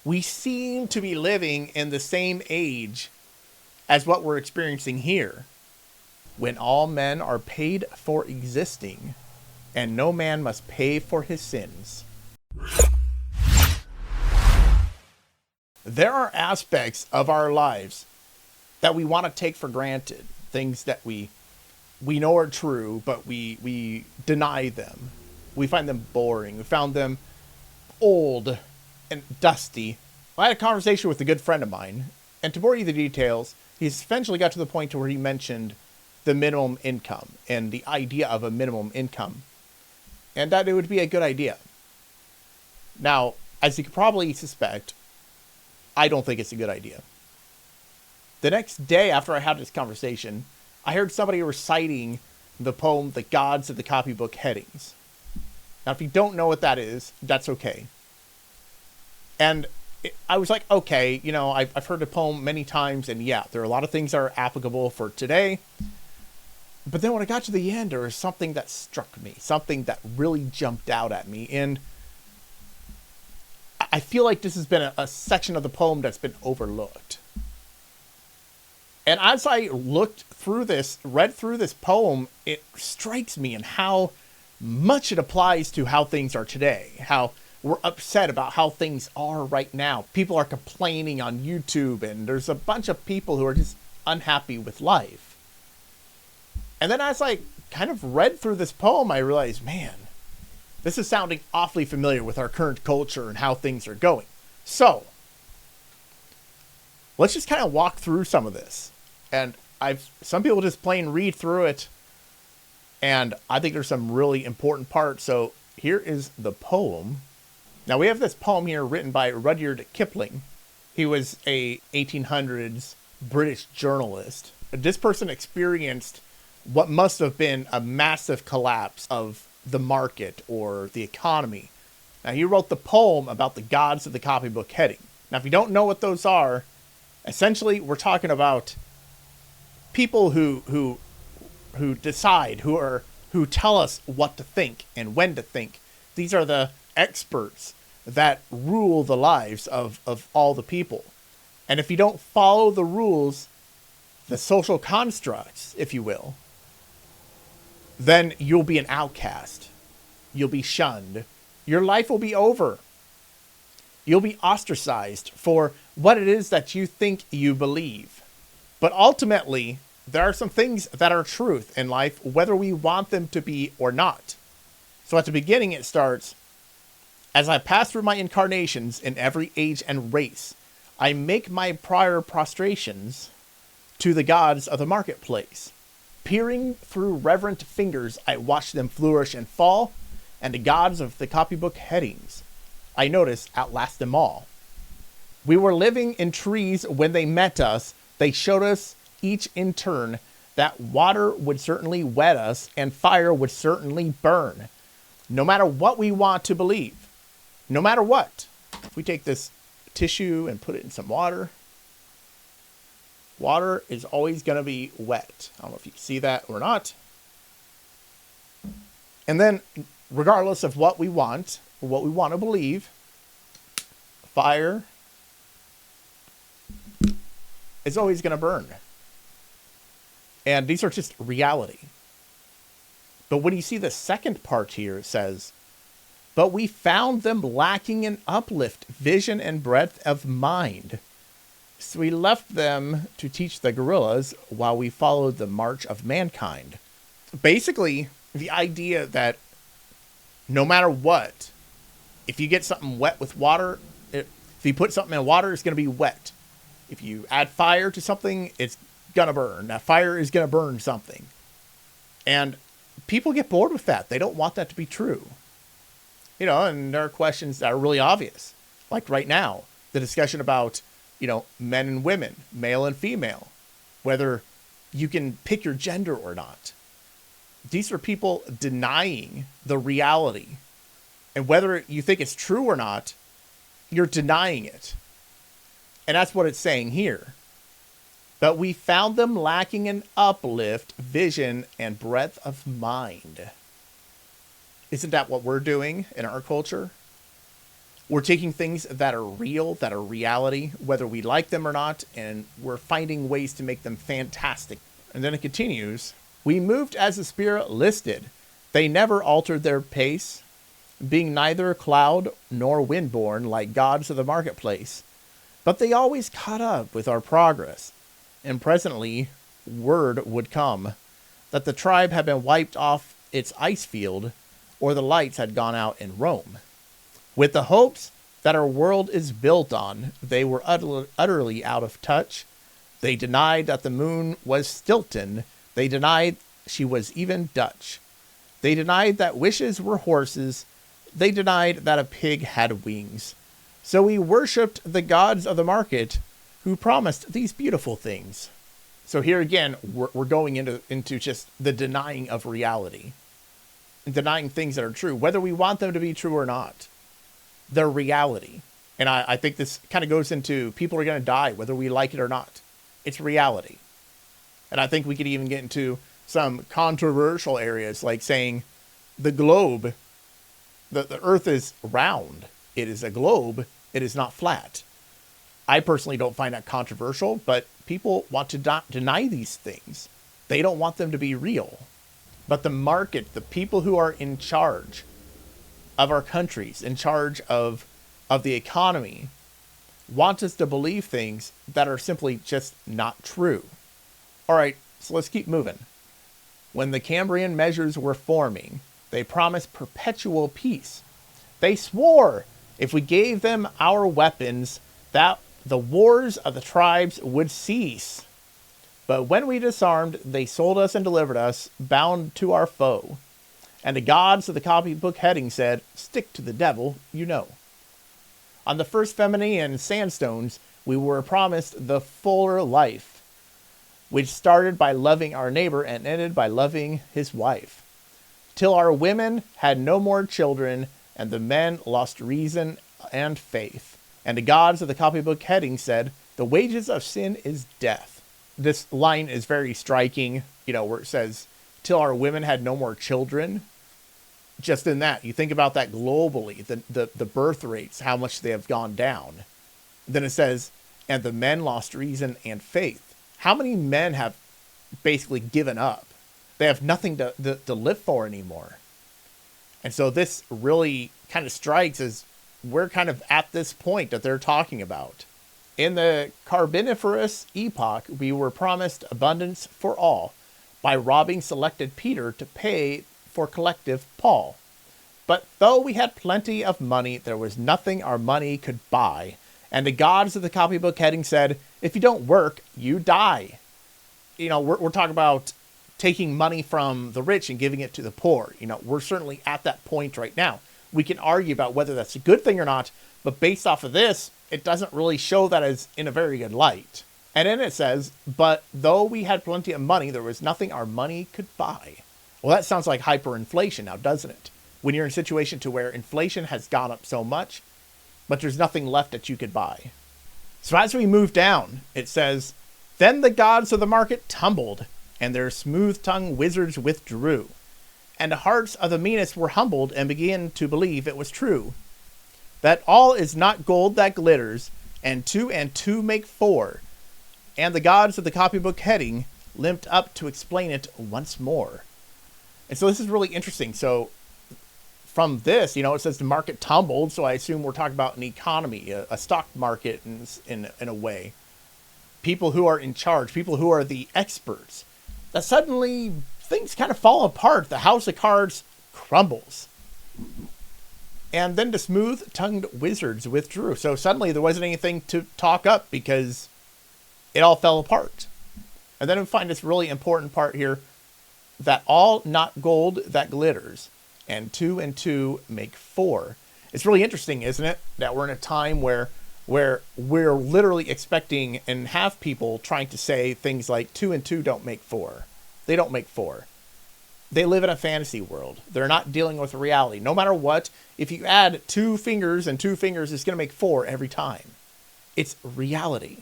We seem to be living in the same age as what we're experiencing here, when all men are paid for existing, and no man must pay for his sins. There are aspects of our lives that we want to take for granted, things that we know are true, but we deny them. We find them boring. We found them old and dusty. I had a conversation with a good friend of mine, and to bore you the details, he's eventually got to the point where he mentioned the minimum income and the idea of a minimum income, and that it would be a good idea. Now, as you could probably suspect, I don't think it's a good idea. The next day after I had this conversation, I heard somebody reciting the poem, The Gods of the Copybook Headings. Now, if you don't know what that is, that's okay. And I was like, okay, I've heard the poem many times, and yeah, there are a lot of things that are applicable for today. But then when I got to the end, there was something that struck me, something that really jumped out at me. And I feel like this has been a section of the poem that's been overlooked. And as I read through this poem, it strikes me in how much it applies to how things are today, how we're upset about how things are right now. People are complaining on YouTube, and there's a bunch of people who are just unhappy with life. And then as I kind of read through this poem, I realized, man, this is sounding awfully familiar with our current culture and how things are going. So, let's just kind of walk through some of this. And some people just plain read through it, and I think there's some really important parts. So here is the poem. Now we have this poem here written by Rudyard Kipling. He was a 1800s British journalist. This person experienced what must have been a massive collapse of the market or the economy. Now he wrote the poem about the gods of the copybook heading. Now if you don't know what those are, essentially we're talking about people who decide, who tell us what to think and when to think. These are the experts that rule the lives of all the people. And if you don't follow the rules, the social constructs, if you will, then you'll be an outcast. You'll be shunned. Your life will be over. You'll be ostracized for what it is that you think you believe. But ultimately, there are some things that are truth in life, whether we want them to be or not. So at the beginning, it starts, as I pass through my incarnations in every age and race, I make my prior prostrations to the gods of the marketplace. Peering through reverent fingers, I watch them flourish and fall, and the gods of the copybook headings, I notice, outlast them all. We were living in trees when they met us. They showed us each in turn that water would certainly wet us and fire would certainly burn. No matter what we want to believe, no matter what. If we take this tissue and put it in some water, water is always going to be wet. I don't know if you can see that or not. And then, regardless of what we want or what we want to believe, fire is always going to burn. And these are just reality. But when you see the second part here, it says, but we found them lacking in uplift, vision, and breadth of mind. So we left them to teach the gorillas while we followed the march of mankind. Basically, the idea that no matter what, if you get something wet with water, if you put something in water, it's going to be wet. If you add fire to something, it's going to burn. That fire is going to burn something. And people get bored with that. They don't want that to be true. And there are questions that are really obvious. Like right now, the discussion about, men and women, male and female, whether you can pick your gender or not. These are people denying the reality. And whether you think it's true or not, you're denying it. And that's what it's saying here. But we found them lacking in uplift, vision, and breadth of mind. Isn't that what we're doing in our culture? We're taking things that are real, that are reality, whether we like them or not, and we're finding ways to make them fantastic. And then it continues, we moved as the Spirit listed. They never altered their pace, being neither cloud nor windborne like gods of the marketplace. But they always caught up with our progress, and presently word would come that the tribe had been wiped off its ice field, or the lights had gone out in Rome. With the hopes that our world is built on, they were utterly out of touch. They denied that the moon was Stilton. They denied she was even Dutch. They denied that wishes were horses. They denied that a pig had wings. So we worshipped the gods of the market who promised these beautiful things. So here again, we're going into just the denying of reality. And denying things that are true, whether we want them to be true or not. They're reality. And I think this kind of goes into people are going to die, whether we like it or not. It's reality. And I think we could even get into some controversial areas, like saying the globe, the earth is round. It is a globe. It is not flat. I personally don't find that controversial, but people want to deny these things. They don't want them to be real. But the market, the people who are in charge of our countries, in charge of the economy, want us to believe things that are simply just not true. All right, so let's keep moving. When the Cambrian measures were forming, they promised perpetual peace. They swore if we gave them our weapons, that the wars of the tribes would cease. But when we disarmed, they sold us and delivered us, bound to our foe. And the gods of the Copybook Headings said, stick to the devil, you know. On the first Fenian sandstones, we were promised the fuller life, which started by loving our neighbor and ended by loving his wife. Till our women had no more children, and the men lost reason and faith. And the gods of the Copybook Headings said, the wages of sin is death. This line is very striking, where it says, till our women had no more children. Just in that, you think about that globally, the birth rates, how much they have gone down. Then it says, and the men lost reason and faith. How many men have basically given up? They have nothing to live for anymore. And so this really kind of strikes as we're kind of at this point that they're talking about. In the Carboniferous epoch, we were promised abundance for all by robbing selected Peter to pay for collective Paul. But though we had plenty of money, there was nothing our money could buy. And the gods of the Copybook Heading said, if you don't work, you die. We're talking about taking money from the rich and giving it to the poor. We're certainly at that point right now. We can argue about whether that's a good thing or not, but based off of this, it doesn't really show that as in a very good light. And then it says, but though we had plenty of money, there was nothing our money could buy. Well, that sounds like hyperinflation now, doesn't it? When you're in a situation to where inflation has gone up so much, but there's nothing left that you could buy. So as we move down, it says, then the gods of the market tumbled, and their smooth-tongued wizards withdrew. And the hearts of the meanest were humbled and began to believe it was true, that all is not gold that glitters, and two make four. And the gods of the Copybook Heading limped up to explain it once more. And so this is really interesting. So from this, it says the market tumbled, so I assume we're talking about an economy, a stock market in a way. People who are in charge, people who are the experts, that suddenly things kind of fall apart. The house of cards crumbles. And then the smooth-tongued wizards withdrew. So suddenly there wasn't anything to talk up because it all fell apart. And then we find this really important part here, that all not gold that glitters, and two make four. It's really interesting, isn't it, that we're in a time where we're literally expecting and have people trying to say things like 2 and 2 don't make 4. They don't make 4. They live in a fantasy world. They're not dealing with reality. No matter what, if you add 2 fingers and 2 fingers, it's going to make 4 every time. It's reality.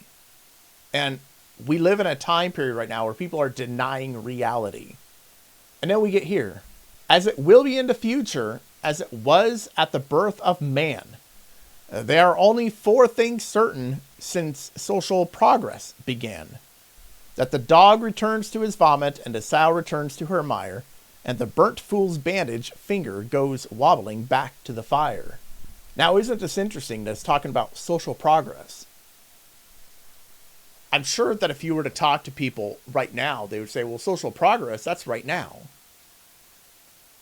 And we live in a time period right now where people are denying reality. And then we get here. As it will be in the future, as it was at the birth of man, There are only 4 things certain since social progress began: that the dog returns to his vomit, and the sow returns to her mire, and the burnt fool's bandage finger goes wobbling back to the fire. Now, isn't this interesting that it's talking about social progress? I'm sure that if you were to talk to people right now, they would say, well, social progress, that's right now.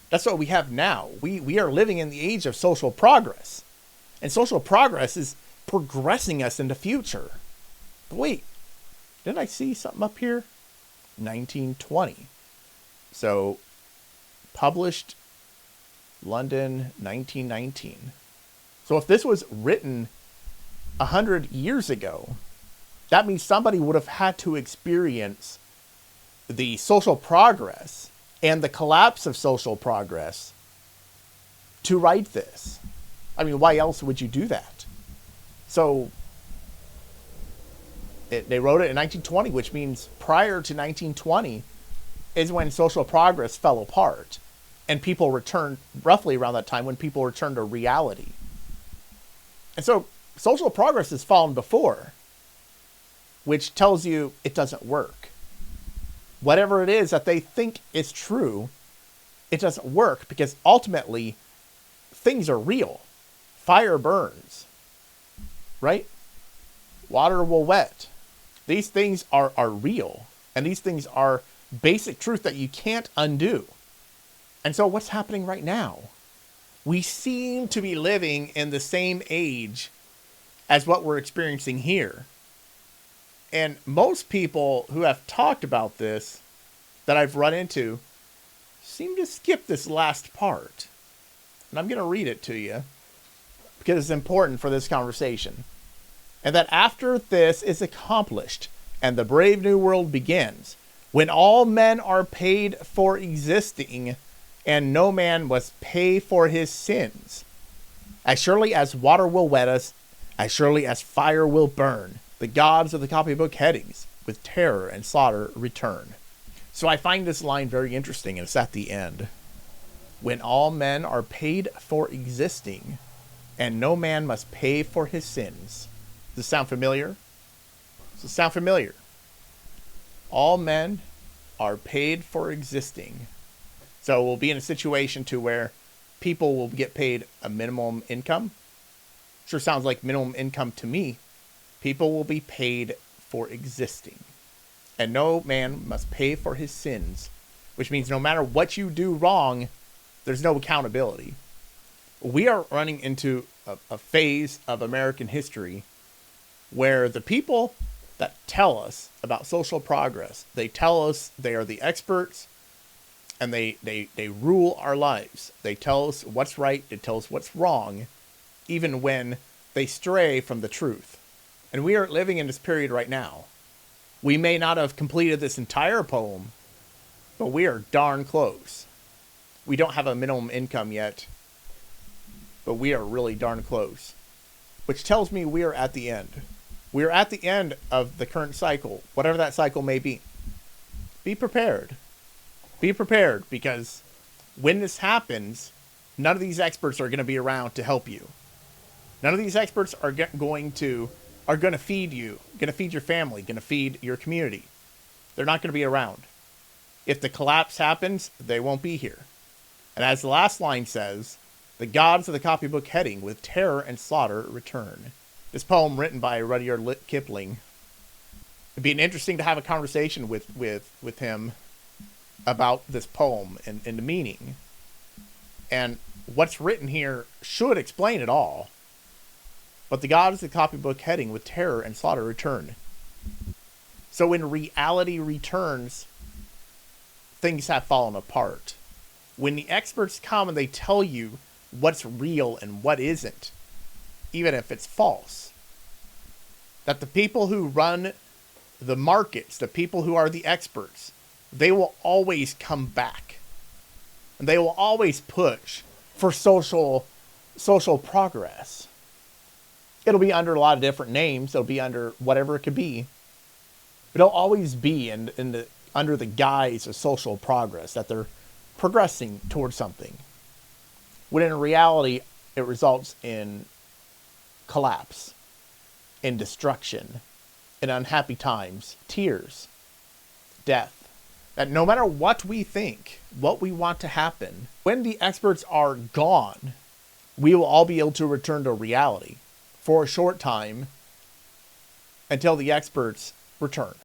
That's what we have now. We are living in the age of social progress. And social progress is progressing us in the future. But wait, didn't I see something up here? 1920. So, published London, 1919. So if this was written 100 years ago, that means somebody would have had to experience the social progress and the collapse of social progress to write this. I mean, why else would you do that? So they wrote it in 1920, which means prior to 1920 is when social progress fell apart, and people returned, roughly around that time, when people returned to reality. And so social progress has fallen before, which tells you it doesn't work. Whatever it is that they think is true, it doesn't work, because ultimately things are real. Fire burns, right? Water will wet. These things are real, and these things are basic truth that you can't undo. And so what's happening right now? We seem to be living in the same age as what we're experiencing here. And most people who have talked about this that I've run into seem to skip this last part. And I'm going to read it to you because it's important for this conversation. And that after this is accomplished and the brave new world begins, when all men are paid for existing and no man must pay for his sins, as surely as water will wet us, as surely as fire will burn, the gods of the copybook headings with terror and slaughter return. So I find this line very interesting, and it's at the end. When all men are paid for existing, and no man must pay for his sins. Does this sound familiar? Does this sound familiar? All men are paid for existing. So we'll be in a situation to where people will get paid a minimum income. Sure sounds like minimum income to me. People will be paid for existing. And no man must pay for his sins, which means no matter what you do wrong, there's no accountability. We are running into a phase of American history where the people that tell us about social progress, they tell us they are the experts, and they rule our lives. They tell us what's right, they tell us what's wrong, even when they stray from the truth. And we are living in this period right now. We may not have completed this entire poem, but we are darn close. We don't have a minimum income yet, but we are really darn close. Which tells me we are at the end. We are at the end of the current cycle, whatever that cycle may be. Be prepared. Be prepared, because when this happens, none of these experts are going to be around to help you. None of these experts are going to feed you, going to feed your family, going to feed your community. They're not going to be around. If the collapse happens, they won't be here. And as the last line says, the gods of the copybook heading with terror and slaughter return. This poem written by Rudyard Kipling. It'd be interesting to have a conversation with him about this poem and the meaning. And what's written here should explain it all. But the gods of the copybook heading with terror and slaughter return. So when reality returns, things have fallen apart. When the experts come and they tell you what's real and what isn't, even if it's false, that the people who run the markets, the people who are the experts, they will always come back. And they will always push for social progress. It'll be under a lot of different names. It'll be under whatever it could be. But it'll always be under the guise of social progress, that they're progressing towards something. When in reality, it results in collapse, in destruction, in unhappy times, tears, death. That no matter what we think, what we want to happen, when the experts are gone, we will all be able to return to reality for a short time until the experts return.